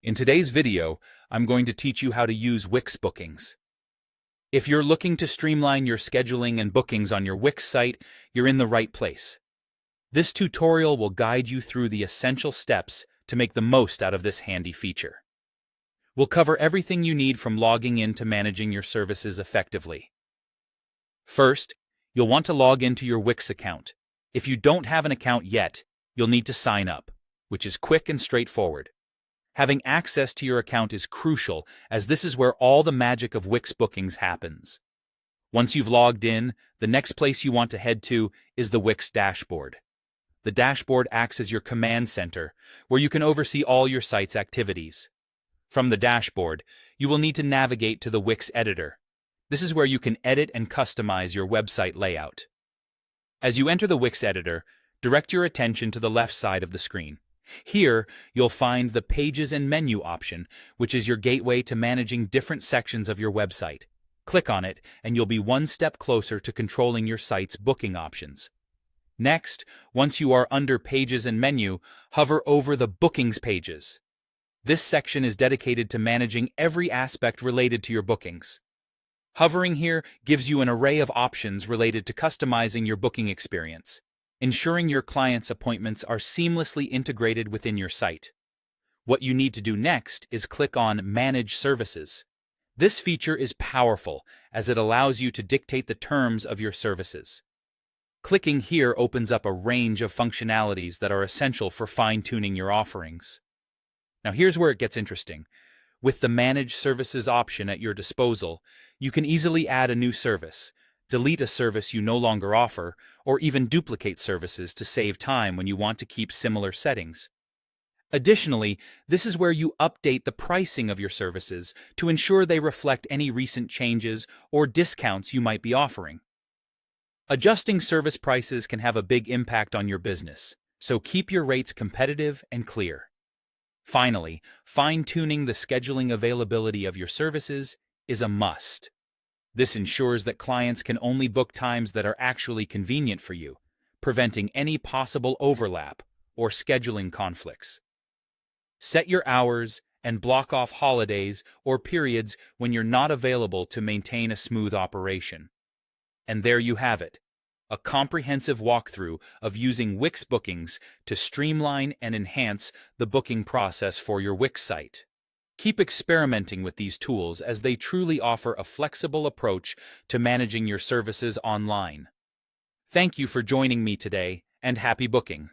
In today's video, I'm going to teach you how to use Wix bookings. If you're looking to streamline your scheduling and bookings on your Wix site, you're in the right place. This tutorial will guide you through the essential steps to make the most out of this handy feature. We'll cover everything you need from logging in to managing your services effectively. First, you'll want to log into your Wix account. If you don't have an account yet, you'll need to sign up, which is quick and straightforward. Having access to your account is crucial, as this is where all the magic of Wix bookings happens. Once you've logged in, the next place you want to head to is the Wix dashboard. The dashboard acts as your command center, where you can oversee all your site's activities. From the dashboard, you will need to navigate to the Wix editor. This is where you can edit and customize your website layout. As you enter the Wix editor, direct your attention to the left side of the screen. Here, you'll find the Pages and Menu option, which is your gateway to managing different sections of your website. Click on it, and you'll be one step closer to controlling your site's booking options. Next, once you are under Pages and Menu, hover over the Bookings pages. This section is dedicated to managing every aspect related to your bookings. Hovering here gives you an array of options related to customizing your booking experience, ensuring your clients' appointments are seamlessly integrated within your site. What you need to do next is click on Manage Services. This feature is powerful as it allows you to dictate the terms of your services. Clicking here opens up a range of functionalities that are essential for fine-tuning your offerings. Now here's where it gets interesting. With the Manage Services option at your disposal, you can easily add a new service, delete a service you no longer offer, or even duplicate services to save time when you want to keep similar settings. Additionally, this is where you update the pricing of your services to ensure they reflect any recent changes or discounts you might be offering. Adjusting service prices can have a big impact on your business, so keep your rates competitive and clear. Finally, fine-tuning the scheduling availability of your services is a must. This ensures that clients can only book times that are actually convenient for you, preventing any possible overlap or scheduling conflicts. Set your hours and block off holidays or periods when you're not available to maintain a smooth operation. And there you have it, a comprehensive walkthrough of using Wix bookings to streamline and enhance the booking process for your Wix site. Keep experimenting with these tools as they truly offer a flexible approach to managing your services online. Thank you for joining me today, and happy booking!